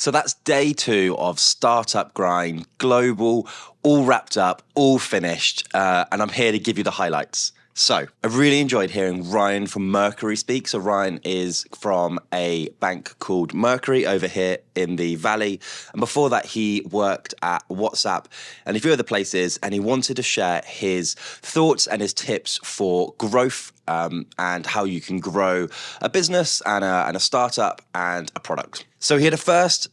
So that's day 2 of Startup Grind, global, all wrapped up, all finished, and I'm here to give you the highlights. So I really enjoyed hearing Ryan from Mercury speak. So Ryan is from a bank called Mercury over here in the Valley. And before that, he worked at WhatsApp and a few other places. And he wanted to share his thoughts and his tips for growth and how you can grow a business and a startup and a product. So he had a first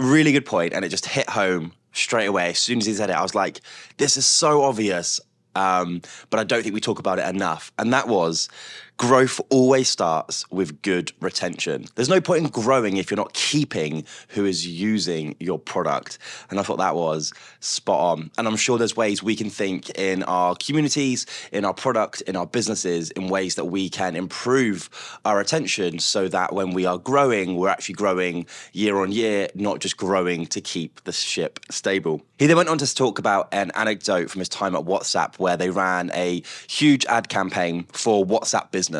really good point, and it just hit home straight away. As soon as he said it, I was like, this is so obvious. But I don't think we talk about it enough. And that was, growth always starts with good retention. There's no point in growing if you're not keeping who is using your product. And I thought that was spot on. And I'm sure there's ways we can think in our communities, in our product, in our businesses, in ways that we can improve our retention so that when we are growing, we're actually growing year on year, not just growing to keep the ship stable. He then went on to talk about an anecdote from his time at WhatsApp where they ran a huge ad campaign for WhatsApp Business.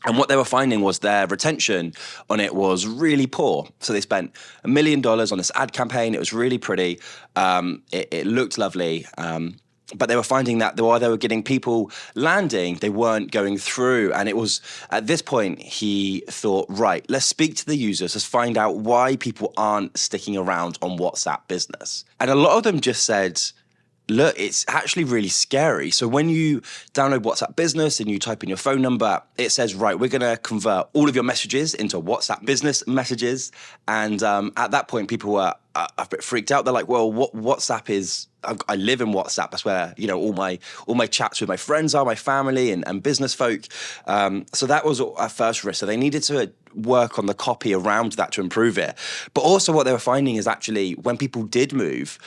And what they were finding was their retention on it was really poor. So they spent $1 million on this ad campaign. It was really pretty. It looked lovely. But they were finding that while they were getting people landing, they weren't going through. And it was at this point, he thought, right, let's speak to the users. Let's find out why people aren't sticking around on WhatsApp Business. And a lot of them just said, look, it's actually really scary. So when you download WhatsApp Business and you type in your phone number, it says, right, we're going to convert all of your messages into WhatsApp Business messages. And at that point, people were a bit freaked out. They're like, well, what WhatsApp is, I live in WhatsApp. That's where, all my chats with my friends are, my family and business folk. So that was our first risk. So they needed to work on the copy around that to improve it. But also what they were finding is actually when people did move,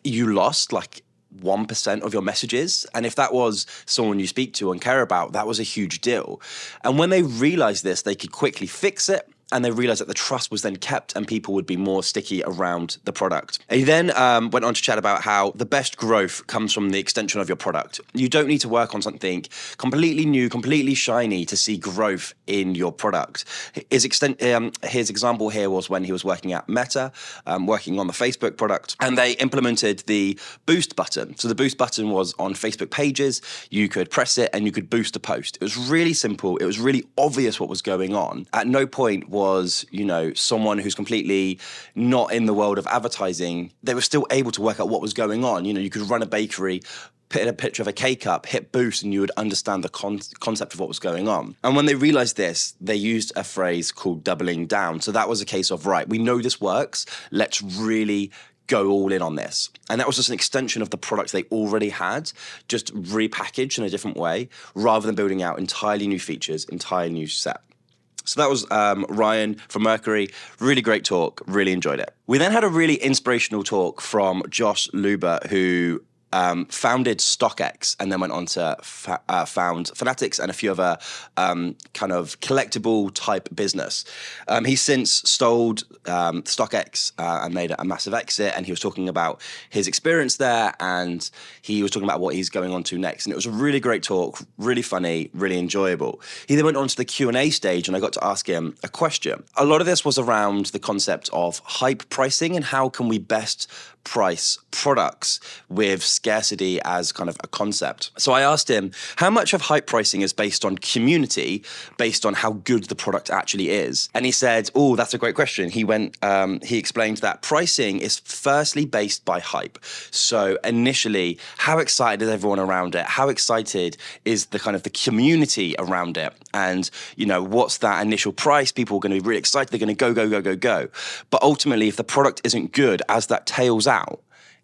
you lost like 1% of your messages. And if that was someone you speak to and care about, that was a huge deal. And when they realized this, they could quickly fix it. And they realized that the trust was then kept and people would be more sticky around the product. And he then went on to chat about how the best growth comes from the extension of your product. You don't need to work on something completely new, completely shiny to see growth in your product. His example here was when he was working at Meta, working on the Facebook product, and they implemented the boost button. So the boost button was on Facebook pages. You could press it and you could boost a post. It was really simple. It was really obvious what was going on. At no point was, someone who's completely not in the world of advertising, they were still able to work out what was going on. You could run a bakery, put in a picture of a cake up, hit boost, and you would understand the concept of what was going on. And when they realized this, they used a phrase called doubling down. So that was a case of, right, we know this works. Let's really go all in on this. And that was just an extension of the product they already had, just repackaged in a different way, rather than building out entirely new features, entirely new set. So that was Ryan from Mercury. Really great talk. Really enjoyed it. We then had a really inspirational talk from Josh Luber, who founded StockX and then went on to found Fanatics and a few other kind of collectible type business. He's since sold StockX and made a massive exit, and he was talking about his experience there, and he was talking about what he's going on to next. And it was a really great talk, really funny, really enjoyable. He then went on to the Q&A stage, and I got to ask him a question. A lot of this was around the concept of hype pricing and how can we best price products with scarcity as kind of a concept. So I asked him, how much of hype pricing is based on community, based on how good the product actually is? And he said, oh, that's a great question. He explained that pricing is firstly based by hype. So initially, how excited is everyone around it? How excited is the kind of the community around it? And, what's that initial price? People are going to be really excited. They're going to go. But ultimately, if the product isn't good, as that tails out,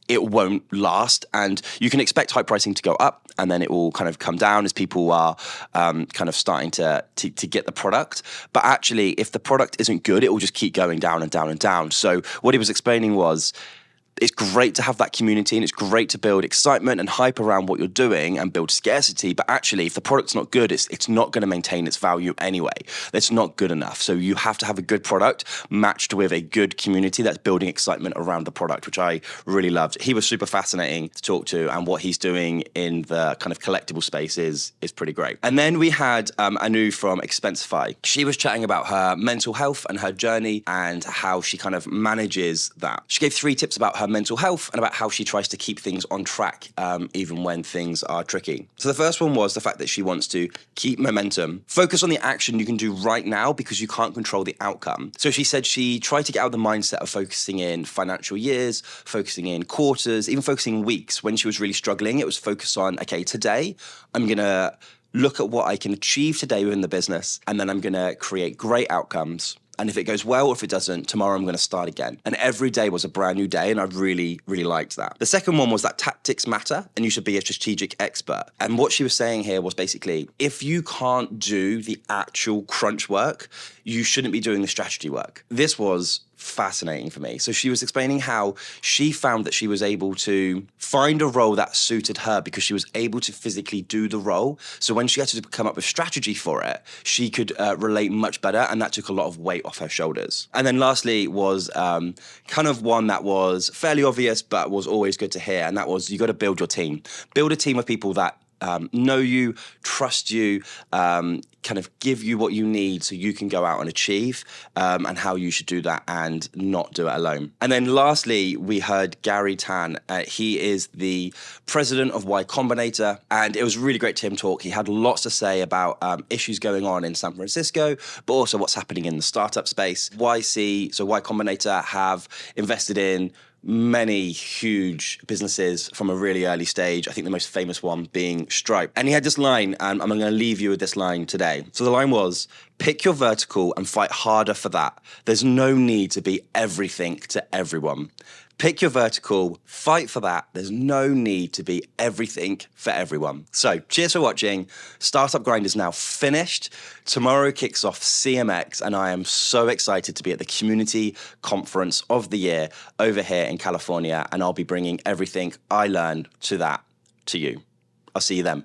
it won't last. And you can expect hype pricing to go up, and then it will kind of come down as people are kind of starting to get the product. But actually, if the product isn't good, it will just keep going down and down and down. So what he was explaining was, it's great to have that community and it's great to build excitement and hype around what you're doing and build scarcity. But actually, if the product's not good, it's not going to maintain its value anyway. It's not good enough. So you have to have a good product matched with a good community that's building excitement around the product, which I really loved. He was super fascinating to talk to, and what he's doing in the kind of collectible space is pretty great. And then we had Anu from Expensify. She was chatting about her mental health and her journey and how she kind of manages that. She gave 3 tips about her mental health and about how she tries to keep things on track even when things are tricky. So the first one was the fact that she wants to keep momentum, focus on the action you can do right now because you can't control the outcome. So she said she tried to get out of the mindset of focusing in financial years, focusing in quarters, even focusing in weeks. When she was really struggling, it was focus on, okay, today I'm going to look at what I can achieve today within the business, and then I'm going to create great outcomes. And if it goes well or if it doesn't, tomorrow I'm going to start again. And every day was a brand new day, and I really, really liked that. The second one was that tactics matter, and you should be a strategic expert. And what she was saying here was basically, if you can't do the actual crunch work, you shouldn't be doing the strategy work. This was fascinating for me. So she was explaining how she found that she was able to find a role that suited her because she was able to physically do the role. So when she had to come up with strategy for it, she could relate much better, and that took a lot of weight off her shoulders. And then lastly was kind of one that was fairly obvious but was always good to hear, and that was you got to build your team. Build a team of people that know you, trust you, kind of give you what you need so you can go out and achieve, and how you should do that and not do it alone. And then lastly, we heard Garry Tan. He is the president of Y Combinator, and it was really great to hear him talk. He had lots to say about issues going on in San Francisco, but also what's happening in the startup space. YC, so Y Combinator, have invested in many huge businesses from a really early stage. I think the most famous one being Stripe. And he had this line, and I'm going to leave you with this line today. So the line was, pick your vertical and fight harder for that. There's no need to be everything to everyone. Pick your vertical, fight for that. There's no need to be everything for everyone. So cheers for watching. Startup Grind is now finished. Tomorrow kicks off CMX, and I am so excited to be at the community conference of the year over here in California, and I'll be bringing everything I learned to that to you. I'll see you then.